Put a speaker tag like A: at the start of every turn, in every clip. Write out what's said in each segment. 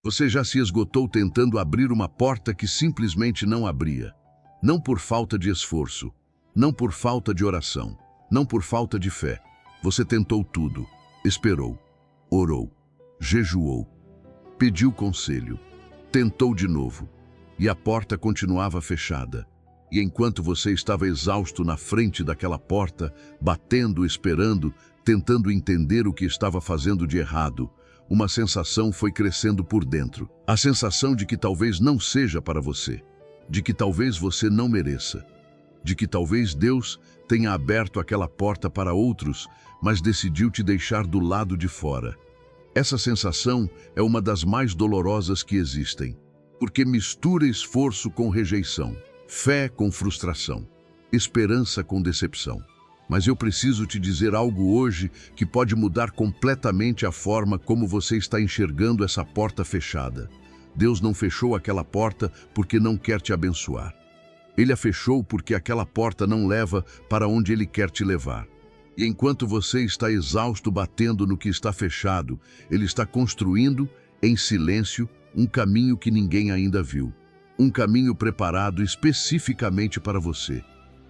A: Você já se esgotou tentando abrir uma porta que simplesmente não abria. Não por falta de esforço, não por falta de oração, não por falta de fé. Você tentou tudo, esperou, orou, jejuou, pediu conselho, tentou de novo, e a porta continuava fechada. E enquanto você estava exausto na frente daquela porta, batendo, esperando, tentando entender o que estava fazendo de errado, uma sensação foi crescendo por dentro. A sensação de que talvez não seja para você, de que talvez você não mereça, de que talvez Deus tenha aberto aquela porta para outros, mas decidiu te deixar do lado de fora. Essa sensação é uma das mais dolorosas que existem, porque mistura esforço com rejeição, fé com frustração, esperança com decepção. Mas eu preciso te dizer algo hoje que pode mudar completamente a forma como você está enxergando essa porta fechada. Deus não fechou aquela porta porque não quer te abençoar. Ele a fechou porque aquela porta não leva para onde Ele quer te levar. E enquanto você está exausto batendo no que está fechado, Ele está construindo, em silêncio, um caminho que ninguém ainda viu. Um caminho preparado especificamente para você.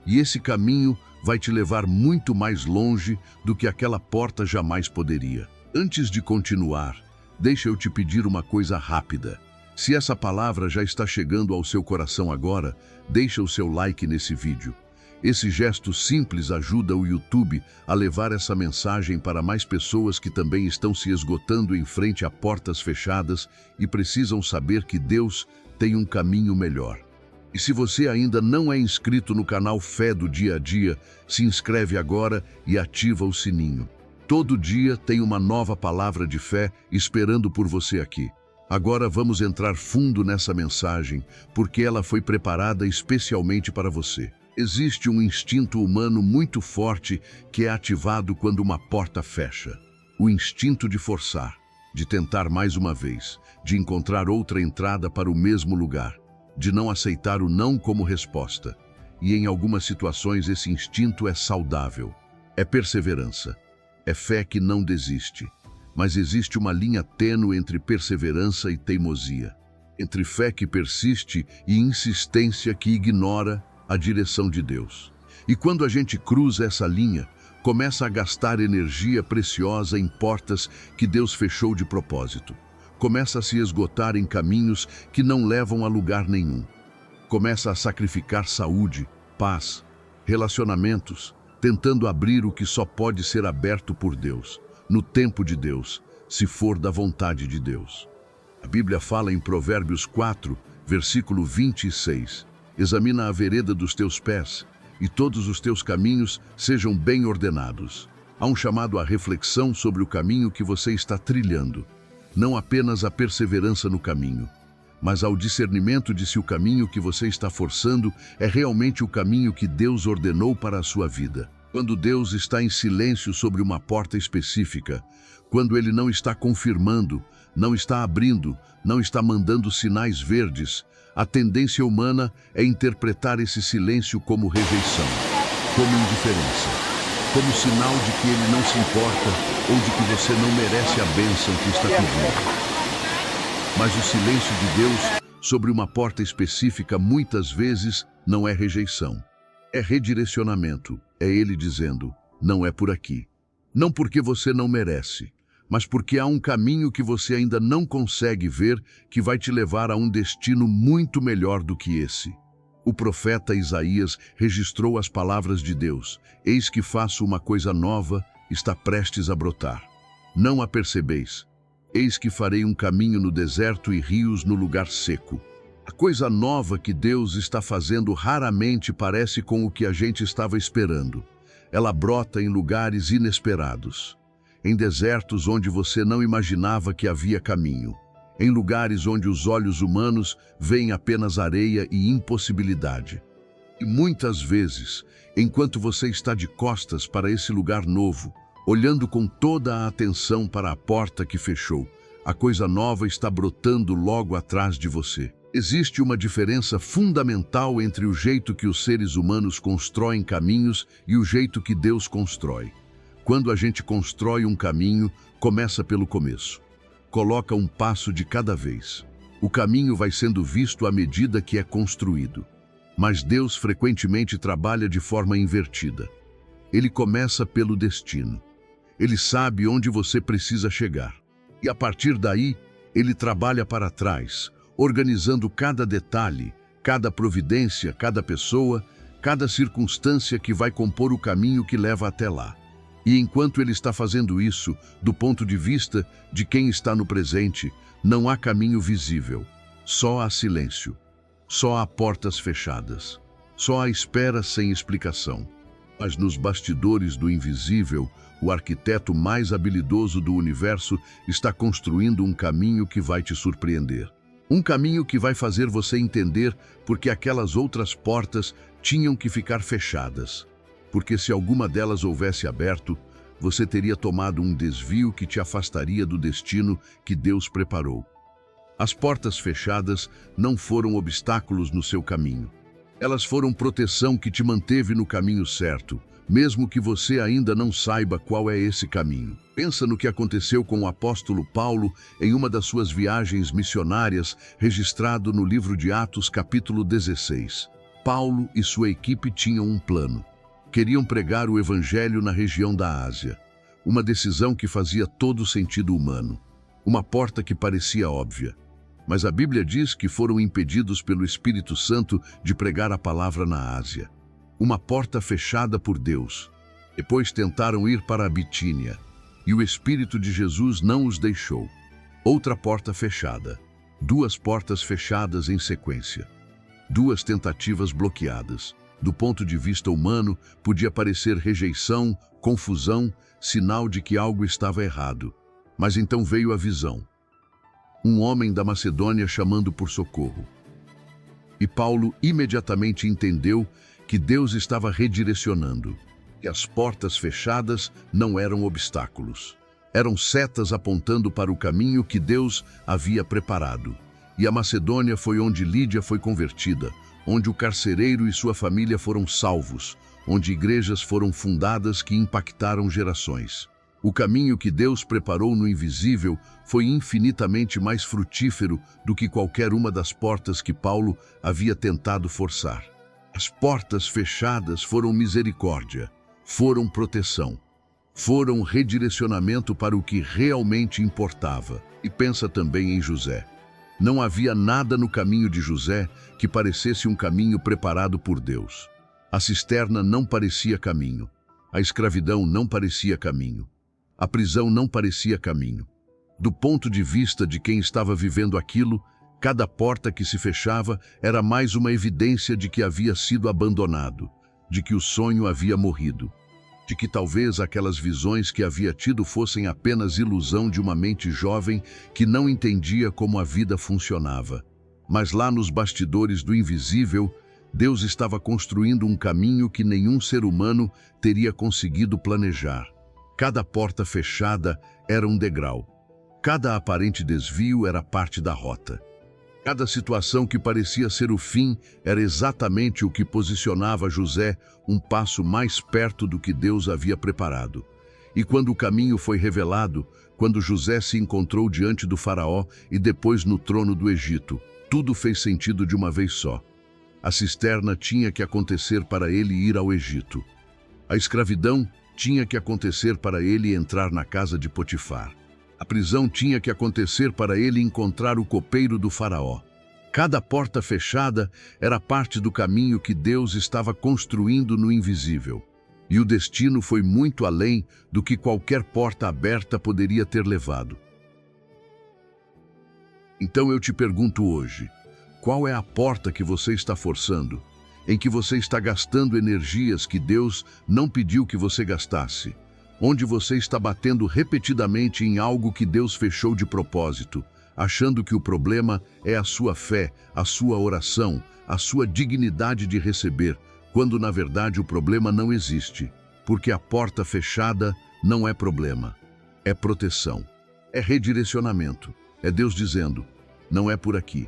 A: E esse caminho vai te levar muito mais longe do que aquela porta jamais poderia. Antes de continuar, deixa eu te pedir uma coisa rápida. Se essa palavra já está chegando ao seu coração agora, deixa o seu like nesse vídeo. Esse gesto simples ajuda o YouTube a levar essa mensagem para mais pessoas que também estão se esgotando em frente a portas fechadas e precisam saber que Deus tem um caminho melhor. E se você ainda não é inscrito no canal Fé do Dia a Dia, se inscreve agora e ativa o sininho. Todo dia tem uma nova palavra de fé esperando por você aqui. Agora vamos entrar fundo nessa mensagem, porque ela foi preparada especialmente para você. Existe um instinto humano muito forte que é ativado quando uma porta fecha. O instinto de forçar, de tentar mais uma vez, de encontrar outra entrada para o mesmo lugar, de não aceitar o não como resposta. E em algumas situações esse instinto é saudável. É perseverança. É fé que não desiste. Mas existe uma linha tênue entre perseverança e teimosia. Entre fé que persiste e insistência que ignora a direção de Deus. E quando a gente cruza essa linha, começa a gastar energia preciosa em portas que Deus fechou de propósito. Começa a se esgotar em caminhos que não levam a lugar nenhum. Começa a sacrificar saúde, paz, relacionamentos, tentando abrir o que só pode ser aberto por Deus, no tempo de Deus, se for da vontade de Deus. A Bíblia fala em Provérbios 4, versículo 26. Examina a vereda dos teus pés, e todos os teus caminhos sejam bem ordenados. Há um chamado à reflexão sobre o caminho que você está trilhando. Não apenas a perseverança no caminho, mas ao discernimento de se o caminho que você está forçando é realmente o caminho que Deus ordenou para a sua vida. Quando Deus está em silêncio sobre uma porta específica, quando Ele não está confirmando, não está abrindo, não está mandando sinais verdes, a tendência humana é interpretar esse silêncio como rejeição, como indiferença, como sinal de que Ele não se importa ou de que você não merece a bênção que está pedindo. Mas o silêncio de Deus sobre uma porta específica muitas vezes não é rejeição. É redirecionamento, é Ele dizendo, não é por aqui. Não porque você não merece, mas porque há um caminho que você ainda não consegue ver que vai te levar a um destino muito melhor do que esse. O profeta Isaías registrou as palavras de Deus, eis que faço uma coisa nova, está prestes a brotar. Não a percebeis, eis que farei um caminho no deserto e rios no lugar seco. A coisa nova que Deus está fazendo raramente parece com o que a gente estava esperando. Ela brota em lugares inesperados, em desertos onde você não imaginava que havia caminho, em lugares onde os olhos humanos veem apenas areia e impossibilidade. E muitas vezes, enquanto você está de costas para esse lugar novo, olhando com toda a atenção para a porta que fechou, a coisa nova está brotando logo atrás de você. Existe uma diferença fundamental entre o jeito que os seres humanos constroem caminhos e o jeito que Deus constrói. Quando a gente constrói um caminho, começa pelo começo. coloca um passo de cada vez. O caminho vai sendo visto à medida que é construído. Mas Deus frequentemente trabalha de forma invertida. Ele começa pelo destino. Ele sabe onde você precisa chegar. E a partir daí, ele trabalha para trás, organizando cada detalhe, cada providência, cada pessoa, cada circunstância que vai compor o caminho que leva até lá. E enquanto ele está fazendo isso, do ponto de vista de quem está no presente, não há caminho visível. Só há silêncio. Só há portas fechadas. Só há espera sem explicação. Mas nos bastidores do invisível, o arquiteto mais habilidoso do universo está construindo um caminho que vai te surpreender. Um caminho que vai fazer você entender porque aquelas outras portas tinham que ficar fechadas. Porque se alguma delas houvesse aberto, você teria tomado um desvio que te afastaria do destino que Deus preparou. As portas fechadas não foram obstáculos no seu caminho. Elas foram proteção que te manteve no caminho certo, mesmo que você ainda não saiba qual é esse caminho. Pensa no que aconteceu com o apóstolo Paulo em uma das suas viagens missionárias, registrado no livro de Atos, capítulo 16. Paulo e sua equipe tinham um plano. Queriam pregar o evangelho na região da Ásia. Uma decisão que fazia todo o sentido humano. Uma porta que parecia óbvia. Mas a Bíblia diz que foram impedidos pelo Espírito Santo de pregar a palavra na Ásia. Uma porta fechada por Deus. Depois tentaram ir para a Bitínia, e o Espírito de Jesus não os deixou. Outra porta fechada. Duas portas fechadas em sequência. Duas tentativas bloqueadas. Do ponto de vista humano, podia parecer rejeição, confusão, sinal de que algo estava errado. Mas então veio a visão. Um homem da Macedônia chamando por socorro. E Paulo imediatamente entendeu que Deus estava redirecionando, que as portas fechadas não eram obstáculos. Eram setas apontando para o caminho que Deus havia preparado. E a Macedônia foi onde Lídia foi convertida, onde o carcereiro e sua família foram salvos, onde igrejas foram fundadas que impactaram gerações. O caminho que Deus preparou no invisível foi infinitamente mais frutífero do que qualquer uma das portas que Paulo havia tentado forçar. As portas fechadas foram misericórdia, foram proteção, foram redirecionamento para o que realmente importava. E pensa também em José. Não havia nada no caminho de José que parecesse um caminho preparado por Deus. A cisterna não parecia caminho. A escravidão não parecia caminho. A prisão não parecia caminho. Do ponto de vista de quem estava vivendo aquilo, cada porta que se fechava era mais uma evidência de que havia sido abandonado, de que o sonho havia morrido, de que talvez aquelas visões que havia tido fossem apenas ilusão de uma mente jovem que não entendia como a vida funcionava. Mas lá nos bastidores do invisível, Deus estava construindo um caminho que nenhum ser humano teria conseguido planejar. Cada porta fechada era um degrau. Cada aparente desvio era parte da rota. Cada situação que parecia ser o fim era exatamente o que posicionava José um passo mais perto do que Deus havia preparado. E quando o caminho foi revelado, quando José se encontrou diante do faraó e depois no trono do Egito, tudo fez sentido de uma vez só. A cisterna tinha que acontecer para ele ir ao Egito. A escravidão tinha que acontecer para ele entrar na casa de Potifar. A prisão tinha que acontecer para ele encontrar o copeiro do faraó. Cada porta fechada era parte do caminho que Deus estava construindo no invisível. E o destino foi muito além do que qualquer porta aberta poderia ter levado. Então eu te pergunto hoje, qual é a porta que você está forçando, em que você está gastando energias que Deus não pediu que você gastasse? Onde você está batendo repetidamente em algo que Deus fechou de propósito, achando que o problema é a sua fé, a sua oração, a sua dignidade de receber, quando na verdade o problema não existe, porque a porta fechada não é problema, é proteção, é redirecionamento, é Deus dizendo, não é por aqui.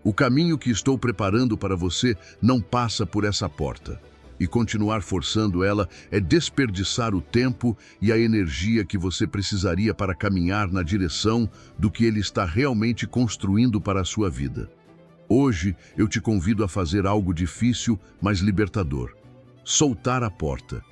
A: O caminho que estou preparando para você não passa por essa porta. e continuar forçando ela é desperdiçar o tempo e a energia que você precisaria para caminhar na direção do que ele está realmente construindo para a sua vida. Hoje eu te convido a fazer algo difícil, mas libertador. Soltar a porta.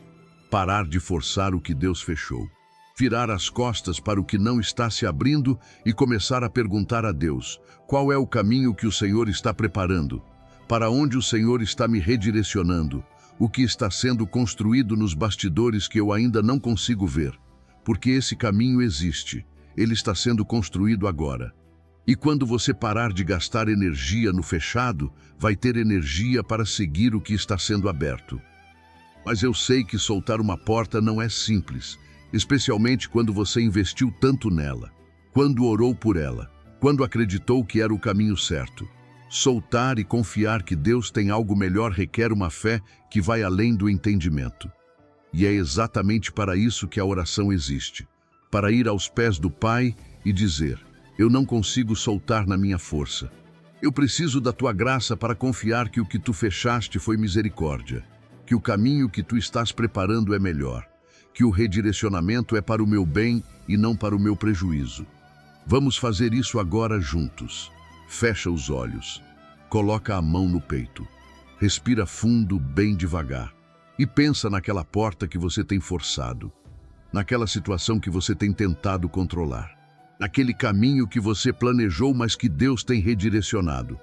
A: Parar de forçar o que Deus fechou. Virar as costas para o que não está se abrindo e começar a perguntar a Deus: qual é o caminho que o Senhor está preparando? Para onde o Senhor está me redirecionando? O que está sendo construído nos bastidores que eu ainda não consigo ver? Porque esse caminho existe. Ele está sendo construído agora. E quando você parar de gastar energia no fechado, vai ter energia para seguir o que está sendo aberto. Mas eu sei que soltar uma porta não é simples, especialmente quando você investiu tanto nela, quando orou por ela, quando acreditou que era o caminho certo. Soltar e confiar que Deus tem algo melhor requer uma fé que vai além do entendimento. E é exatamente para isso que a oração existe, para ir aos pés do Pai e dizer: eu não consigo soltar na minha força. Eu preciso da tua graça para confiar que o que tu fechaste foi misericórdia, que o caminho que tu estás preparando é melhor, que o redirecionamento é para o meu bem e não para o meu prejuízo. Vamos fazer isso agora juntos. Fecha os olhos, coloca a mão no peito, respira fundo, bem devagar, e pensa naquela porta que você tem forçado, naquela situação que você tem tentado controlar, naquele caminho que você planejou, mas que Deus tem redirecionado.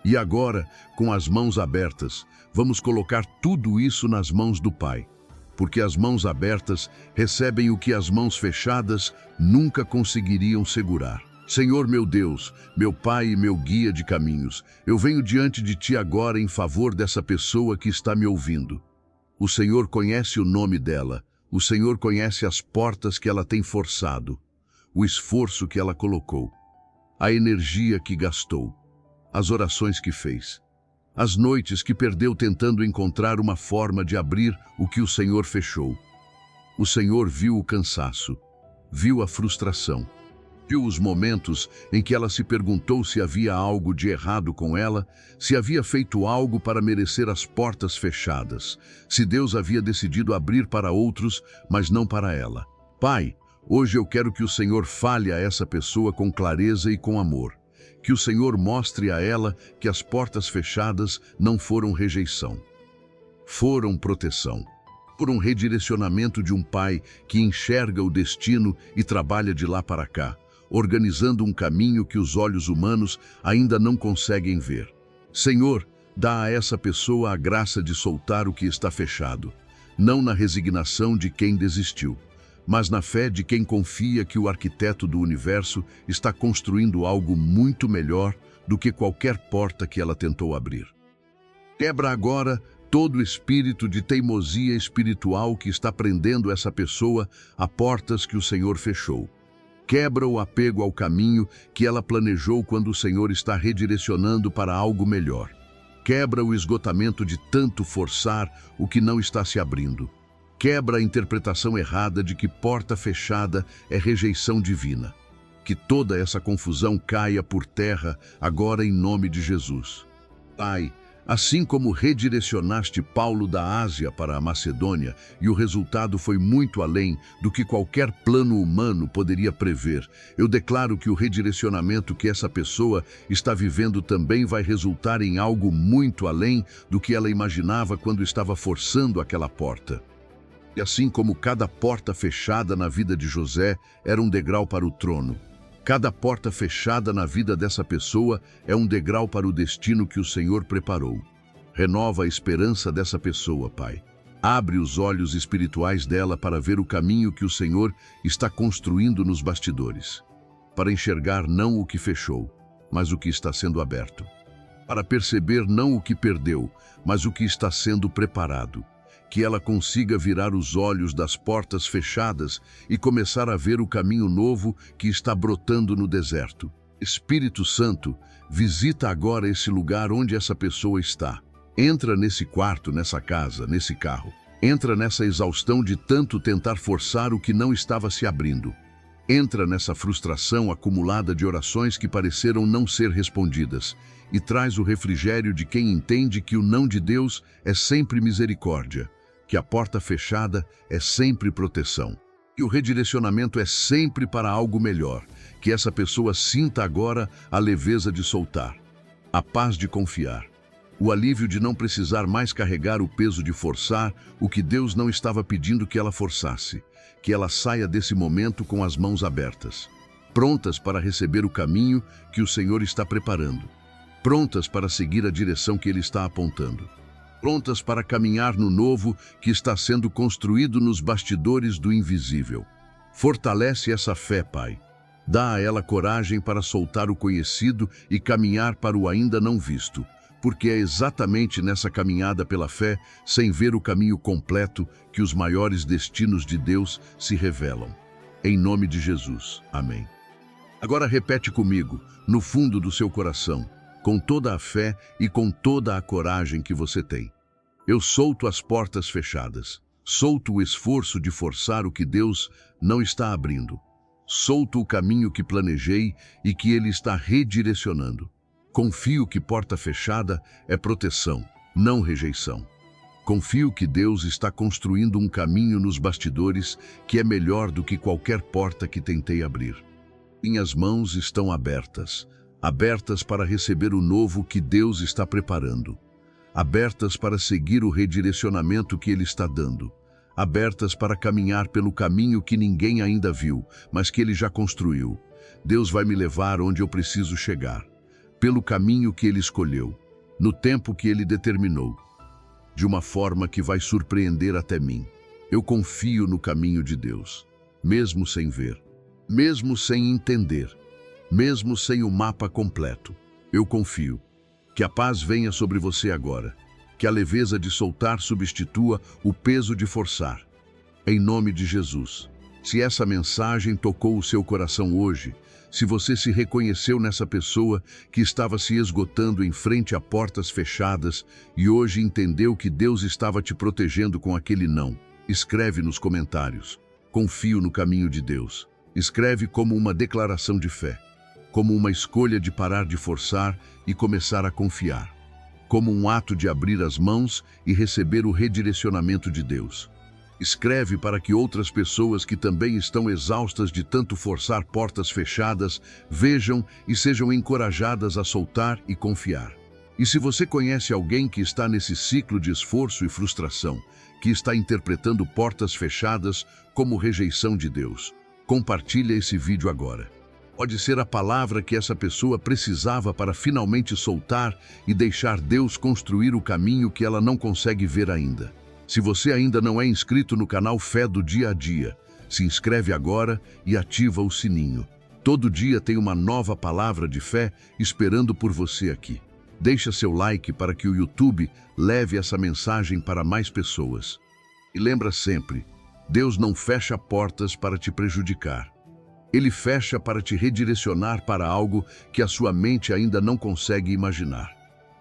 A: E agora, com as mãos abertas, vamos colocar tudo isso nas mãos do Pai, porque as mãos abertas recebem o que as mãos fechadas nunca conseguiriam segurar. Senhor meu Deus, meu Pai e meu guia de caminhos, eu venho diante de Ti agora em favor dessa pessoa que está me ouvindo. O Senhor conhece o nome dela, o Senhor conhece as portas que ela tem forçado, o esforço que ela colocou, a energia que gastou, as orações que fez, as noites que perdeu tentando encontrar uma forma de abrir o que o Senhor fechou. O Senhor viu o cansaço, viu a frustração, viu os momentos em que ela se perguntou se havia algo de errado com ela, se havia feito algo para merecer as portas fechadas, se Deus havia decidido abrir para outros, mas não para ela. Pai, hoje eu quero que o Senhor fale a essa pessoa com clareza e com amor. Que o Senhor mostre a ela que as portas fechadas não foram rejeição, foram proteção. Por um redirecionamento de um pai que enxerga o destino e trabalha de lá para cá, organizando um caminho que os olhos humanos ainda não conseguem ver. Senhor, dá a essa pessoa a graça de soltar o que está fechado, não na resignação de quem desistiu, mas na fé de quem confia que o arquiteto do universo está construindo algo muito melhor do que qualquer porta que ela tentou abrir. Quebra agora todo o espírito de teimosia espiritual que está prendendo essa pessoa a portas que o Senhor fechou. Quebra o apego ao caminho que ela planejou quando o Senhor está redirecionando para algo melhor. Quebra o esgotamento de tanto forçar o que não está se abrindo. Quebra a interpretação errada de que porta fechada é rejeição divina. Que toda essa confusão caia por terra agora em nome de Jesus. Pai, assim como redirecionaste Paulo da Ásia para a Macedônia e o resultado foi muito além do que qualquer plano humano poderia prever, eu declaro que o redirecionamento que essa pessoa está vivendo também vai resultar em algo muito além do que ela imaginava quando estava forçando aquela porta. E assim como cada porta fechada na vida de José era um degrau para o trono, cada porta fechada na vida dessa pessoa é um degrau para o destino que o Senhor preparou. Renova a esperança dessa pessoa, Pai. Abre os olhos espirituais dela para ver o caminho que o Senhor está construindo nos bastidores, para enxergar não o que fechou, mas o que está sendo aberto, para perceber não o que perdeu, mas o que está sendo preparado. Que ela consiga virar os olhos das portas fechadas e começar a ver o caminho novo que está brotando no deserto. Espírito Santo, visita agora esse lugar onde essa pessoa está. Entra nesse quarto, nessa casa, nesse carro. Entra nessa exaustão de tanto tentar forçar o que não estava se abrindo. Entra nessa frustração acumulada de orações que pareceram não ser respondidas e traz o refrigério de quem entende que o não de Deus é sempre misericórdia, que a porta fechada é sempre proteção, que o redirecionamento é sempre para algo melhor, que essa pessoa sinta agora a leveza de soltar, a paz de confiar, o alívio de não precisar mais carregar o peso de forçar o que Deus não estava pedindo que ela forçasse, que ela saia desse momento com as mãos abertas, prontas para receber o caminho que o Senhor está preparando, prontas para seguir a direção que Ele está apontando, prontas para caminhar no novo que está sendo construído nos bastidores do invisível. Fortalece essa fé, Pai. Dá a ela coragem para soltar o conhecido e caminhar para o ainda não visto, porque é exatamente nessa caminhada pela fé, sem ver o caminho completo, que os maiores destinos de Deus se revelam. Em nome de Jesus. Amém. Agora repete comigo, no fundo do seu coração, com toda a fé e com toda a coragem que você tem. Eu solto as portas fechadas. Solto o esforço de forçar o que Deus não está abrindo. Solto o caminho que planejei e que Ele está redirecionando. Confio que porta fechada é proteção, não rejeição. Confio que Deus está construindo um caminho nos bastidores que é melhor do que qualquer porta que tentei abrir. Minhas mãos estão abertas, abertas para receber o novo que Deus está preparando, abertas para seguir o redirecionamento que Ele está dando, abertas para caminhar pelo caminho que ninguém ainda viu, mas que Ele já construiu. Deus vai me levar onde eu preciso chegar, pelo caminho que Ele escolheu, no tempo que Ele determinou, de uma forma que vai surpreender até mim. Eu confio no caminho de Deus, mesmo sem ver, mesmo sem entender, mesmo sem o mapa completo. Eu confio. Que a paz venha sobre você agora, que a leveza de soltar substitua o peso de forçar. Em nome de Jesus. Se essa mensagem tocou o seu coração hoje, se você se reconheceu nessa pessoa que estava se esgotando em frente a portas fechadas e hoje entendeu que Deus estava te protegendo com aquele não, escreve nos comentários. Confio no caminho de Deus. Escreve como uma declaração de fé, como uma escolha de parar de forçar e começar a confiar, como um ato de abrir as mãos e receber o redirecionamento de Deus. Escreve para que outras pessoas que também estão exaustas de tanto forçar portas fechadas vejam e sejam encorajadas a soltar e confiar. E se você conhece alguém que está nesse ciclo de esforço e frustração, que está interpretando portas fechadas como rejeição de Deus, compartilhe esse vídeo agora. Pode ser a palavra que essa pessoa precisava para finalmente soltar e deixar Deus construir o caminho que ela não consegue ver ainda. Se você ainda não é inscrito no canal Fé do Dia a Dia, se inscreve agora e ativa o sininho. Todo dia tem uma nova palavra de fé esperando por você aqui. Deixa seu like para que o YouTube leve essa mensagem para mais pessoas. E lembra sempre, Deus não fecha portas para te prejudicar. Ele fecha para te redirecionar para algo que a sua mente ainda não consegue imaginar.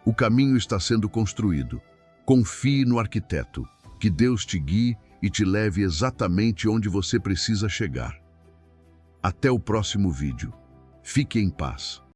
A: O caminho está sendo construído. Confie no arquiteto. Que Deus te guie e te leve exatamente onde você precisa chegar. Até o próximo vídeo. Fique em paz.